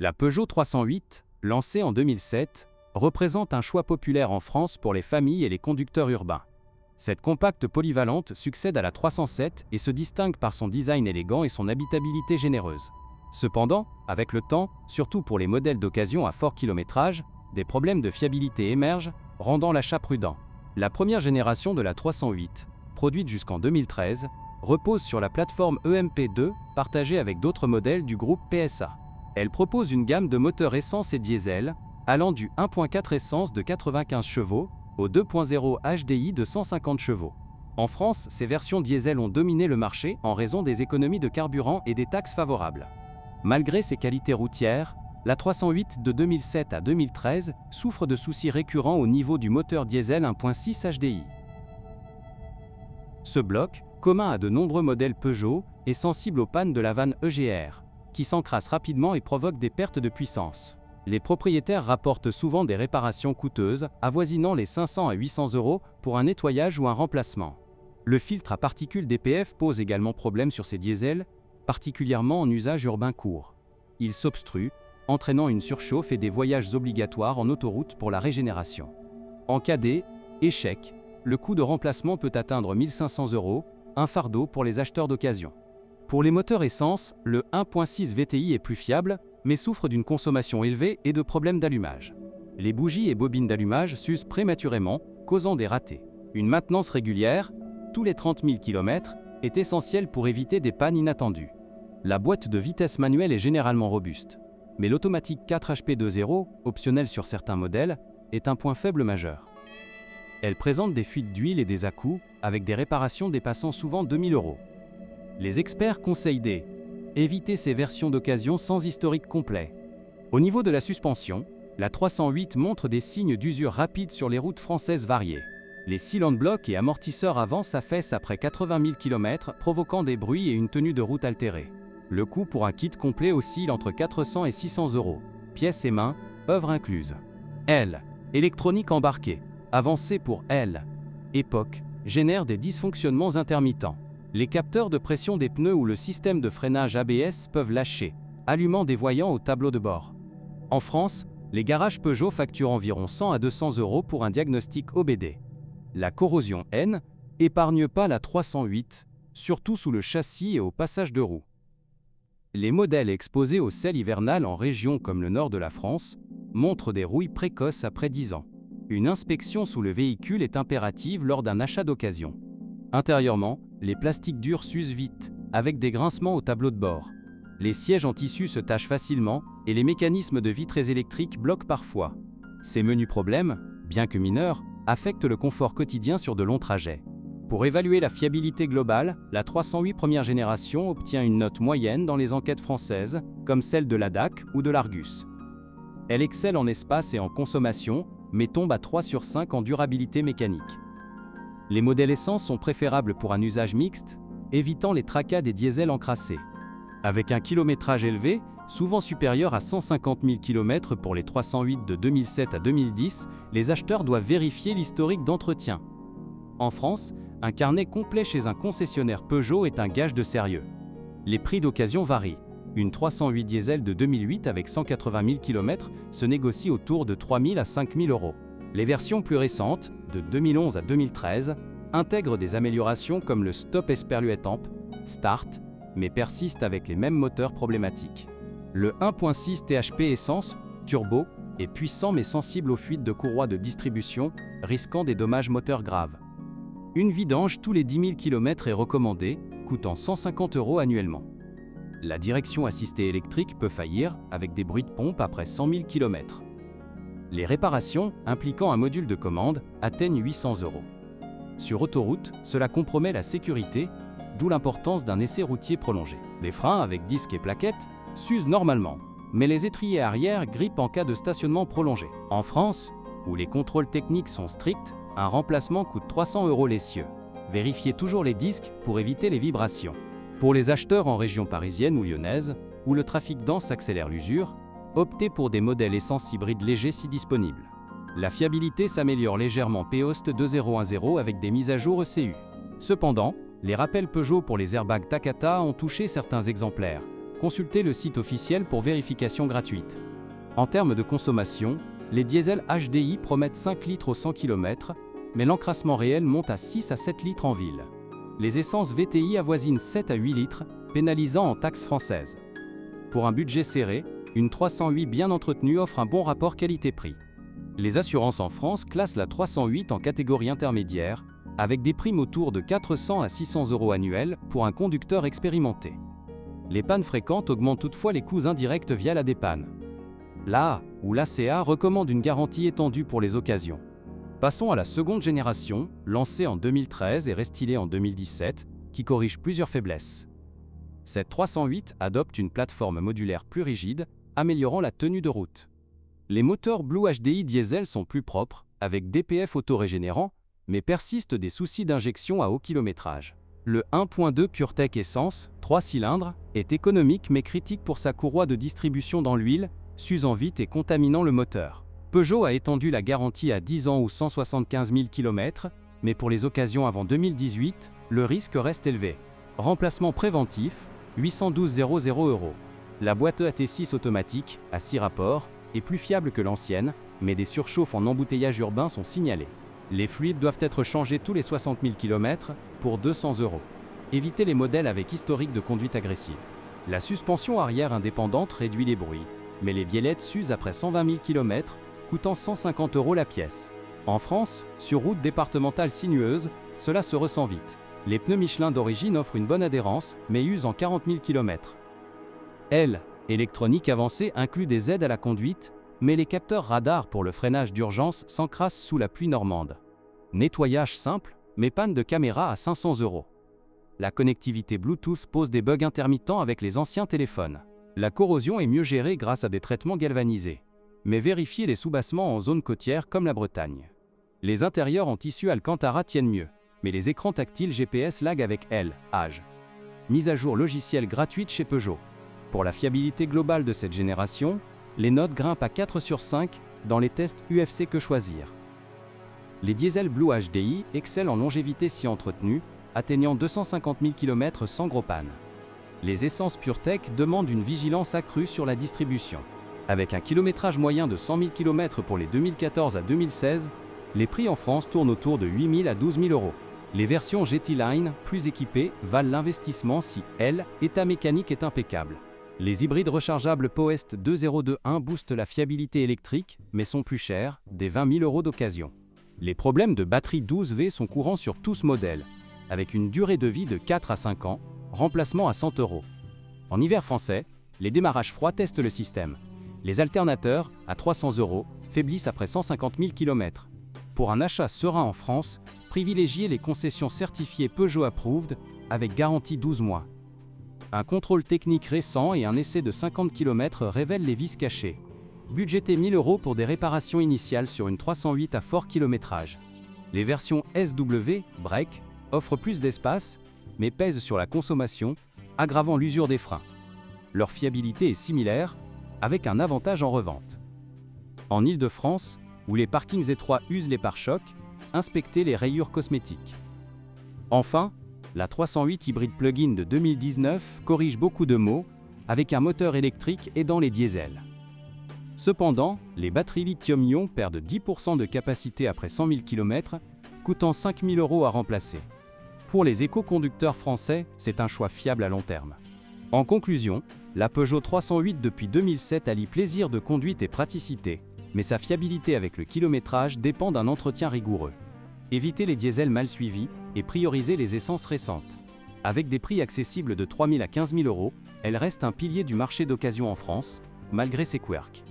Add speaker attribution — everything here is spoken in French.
Speaker 1: La Peugeot 308, lancée en 2007, représente un choix populaire en France pour les familles et les conducteurs urbains. Cette compacte polyvalente succède à la 307 et se distingue par son design élégant et son habitabilité généreuse. Cependant, avec le temps, surtout pour les modèles d'occasion à fort kilométrage, des problèmes de fiabilité émergent, rendant l'achat prudent. La première génération de la 308, produite jusqu'en 2013, repose sur la plateforme EMP2, partagée avec d'autres modèles du groupe PSA. Elle propose une gamme de moteurs essence et diesel, allant du 1.4 essence de 95 chevaux au 2.0 HDI de 150 chevaux. En France, ces versions diesel ont dominé le marché en raison des économies de carburant et des taxes favorables. Malgré ses qualités routières, la 308 de 2007 à 2013 souffre de soucis récurrents au niveau du moteur diesel 1.6 HDI. Ce bloc, commun à de nombreux modèles Peugeot, est sensible aux pannes de la vanne EGR, qui s'encrasse rapidement et provoque des pertes de puissance. Les propriétaires rapportent souvent des réparations coûteuses, avoisinant les 500 à 800 € pour un nettoyage ou un remplacement. Le filtre à particules DPF pose également problème sur ces diesels, particulièrement en usage urbain court. Il s'obstrue, entraînant une surchauffe et des voyages obligatoires en autoroute pour la régénération. En cas d'échec, le coût de remplacement peut atteindre 1 500 €, un fardeau pour les acheteurs d'occasion. Pour les moteurs essence, le 1.6 VTI est plus fiable, mais souffre d'une consommation élevée et de problèmes d'allumage. Les bougies et bobines d'allumage s'usent prématurément, causant des ratés. Une maintenance régulière, tous les 30 000 km, est essentielle pour éviter des pannes inattendues. La boîte de vitesse manuelle est généralement robuste, mais l'automatique 4HP20, optionnelle sur certains modèles, est un point faible majeur. Elle présente des fuites d'huile et des à-coups, avec des réparations dépassant souvent 2 000 €. Les experts conseillent d'éviter ces versions d'occasion sans historique complet. Au niveau de la suspension, la 308 montre des signes d'usure rapide sur les routes françaises variées. Les cylindres blocs et amortisseurs avant s'affaissent après 80 000 km, provoquant des bruits et une tenue de route altérée. Le coût pour un kit complet oscille entre 400 et 600 €. Pièces et mains, œuvres incluses. Électronique embarquée, avancée pour époque, génère des dysfonctionnements intermittents. Les capteurs de pression des pneus ou le système de freinage ABS peuvent lâcher, allumant des voyants au tableau de bord. En France, les garages Peugeot facturent environ 100 à 200 € pour un diagnostic OBD. La corrosion N épargne pas la 308, surtout sous le châssis et au passage de roues. Les modèles exposés au sel hivernal en région comme le nord de la France montrent des rouilles précoces après 10 ans. Une inspection sous le véhicule est impérative lors d'un achat d'occasion. Intérieurement, les plastiques durs s'usent vite, avec des grincements au tableau de bord. Les sièges en tissu se tachent facilement et les mécanismes de vitres électriques bloquent parfois. Ces menus problèmes, bien que mineurs, affectent le confort quotidien sur de longs trajets. Pour évaluer la fiabilité globale, la 308 première génération obtient une note moyenne dans les enquêtes françaises, comme celle de la DAC ou de l'Argus. Elle excelle en espace et en consommation, mais tombe à 3 sur 5 en durabilité mécanique. Les modèles essence sont préférables pour un usage mixte, évitant les tracas des diesels encrassés. Avec un kilométrage élevé, souvent supérieur à 150 000 km pour les 308 de 2007 à 2010, les acheteurs doivent vérifier l'historique d'entretien. En France, un carnet complet chez un concessionnaire Peugeot est un gage de sérieux. Les prix d'occasion varient. Une 308 diesel de 2008 avec 180 000 km se négocie autour de 3 000 à 5 000 €. Les versions plus récentes, de 2011 à 2013, intègrent des améliorations comme le Stop Esperluet Temp, Start, mais persistent avec les mêmes moteurs problématiques. Le 1.6 THP essence, turbo, est puissant mais sensible aux fuites de courroies de distribution, risquant des dommages moteurs graves. Une vidange tous les 10 000 km est recommandée, coûtant 150 € annuellement. La direction assistée électrique peut faillir, avec des bruits de pompe après 100 000 km. Les réparations, impliquant un module de commande, atteignent 800 €. Sur autoroute, cela compromet la sécurité, d'où l'importance d'un essai routier prolongé. Les freins avec disques et plaquettes s'usent normalement, mais les étriers arrière grippent en cas de stationnement prolongé. En France, où les contrôles techniques sont stricts, un remplacement coûte 300 € l'essieu. Vérifiez toujours les disques pour éviter les vibrations. Pour les acheteurs en région parisienne ou lyonnaise, où le trafic dense accélère l'usure, optez pour des modèles essence hybrides légers si disponibles. La fiabilité s'améliore légèrement POST 2010 avec des mises à jour ECU. Cependant, les rappels Peugeot pour les airbags Takata ont touché certains exemplaires. Consultez le site officiel pour vérification gratuite. En termes de consommation, les diesels HDI promettent 5 litres au 100 km, mais l'encrassement réel monte à 6 à 7 litres en ville. Les essences VTI avoisinent 7 à 8 litres, pénalisant en taxes françaises. Pour un budget serré, une 308 bien entretenue offre un bon rapport qualité-prix. Les assurances en France classent la 308 en catégorie intermédiaire, avec des primes autour de 400 à 600 € annuels pour un conducteur expérimenté. Les pannes fréquentes augmentent toutefois les coûts indirects via la dépanne. L'AA ou l'ACA recommande une garantie étendue pour les occasions. Passons à la seconde génération, lancée en 2013 et restylée en 2017, qui corrige plusieurs faiblesses. Cette 308 adopte une plateforme modulaire plus rigide, améliorant la tenue de route. Les moteurs Blue HDI diesel sont plus propres, avec DPF auto-régénérant, mais persistent des soucis d'injection à haut kilométrage. Le 1.2 PureTech Essence, 3 cylindres, est économique mais critique pour sa courroie de distribution dans l'huile, s'usant vite et contaminant le moteur. Peugeot a étendu la garantie à 10 ans ou 175 000 km, mais pour les occasions avant 2018, le risque reste élevé. Remplacement préventif, 812 000 €. La boîte AT6 automatique, à 6 rapports, est plus fiable que l'ancienne, mais des surchauffes en embouteillage urbain sont signalées. Les fluides doivent être changés tous les 60 000 km pour 200 €. Évitez les modèles avec historique de conduite agressive. La suspension arrière indépendante réduit les bruits, mais les biellettes s'usent après 120 000 km, coûtant 150 € la pièce. En France, sur route départementale sinueuse, cela se ressent vite. Les pneus Michelin d'origine offrent une bonne adhérence, mais usent en 40 000 km. Électronique avancée inclut des aides à la conduite, mais les capteurs radars pour le freinage d'urgence s'encrassent sous la pluie normande. Nettoyage simple, mais panne de caméra à 500 €. La connectivité Bluetooth pose des bugs intermittents avec les anciens téléphones. La corrosion est mieux gérée grâce à des traitements galvanisés. Mais vérifiez les soubassements en zone côtière comme la Bretagne. Les intérieurs en tissu Alcantara tiennent mieux, mais les écrans tactiles GPS laguent avec âge. Mise à jour logicielle gratuite chez Peugeot. Pour la fiabilité globale de cette génération, les notes grimpent à 4 sur 5 dans les tests UFC Que Choisir. Les diesels Blue HDI excellent en longévité si entretenus, atteignant 250 000 km sans gros panne. Les essences PureTech demandent une vigilance accrue sur la distribution. Avec un kilométrage moyen de 100 000 km pour les 2014 à 2016, les prix en France tournent autour de 8 000 à 12 000 €. Les versions GT Line, plus équipées, valent l'investissement si l'état mécanique est impeccable. Les hybrides rechargeables Poest 2021 boostent la fiabilité électrique, mais sont plus chers, des 20 000 € d'occasion. Les problèmes de batterie 12V sont courants sur tout ce modèle, avec une durée de vie de 4 à 5 ans, remplacement à 100 €. En hiver français, les démarrages froids testent le système. Les alternateurs, à 300 €, faiblissent après 150 000 km. Pour un achat serein en France, privilégiez les concessions certifiées Peugeot Approved, avec garantie 12 mois. Un contrôle technique récent et un essai de 50 km révèlent les vis cachées. Budgétez 1 000 € pour des réparations initiales sur une 308 à fort kilométrage. Les versions SW, Break, offrent plus d'espace, mais pèsent sur la consommation, aggravant l'usure des freins. Leur fiabilité est similaire, avec un avantage en revente. En Île-de-France, où les parkings étroits usent les pare-chocs, inspectez les rayures cosmétiques. Enfin, la 308 hybride plug-in de 2019 corrige beaucoup de maux, avec un moteur électrique aidant les diesels. Cependant, les batteries lithium-ion perdent 10% de capacité après 100 000 km, coûtant 5 000 € à remplacer. Pour les éco-conducteurs français, c'est un choix fiable à long terme. En conclusion, la Peugeot 308 depuis 2007 allie plaisir de conduite et praticité, mais sa fiabilité avec le kilométrage dépend d'un entretien rigoureux. Évitez les diesels mal suivis et priorisez les essences récentes. Avec des prix accessibles de 3 000 à 15 000 €, elle reste un pilier du marché d'occasion en France, malgré ses quirks.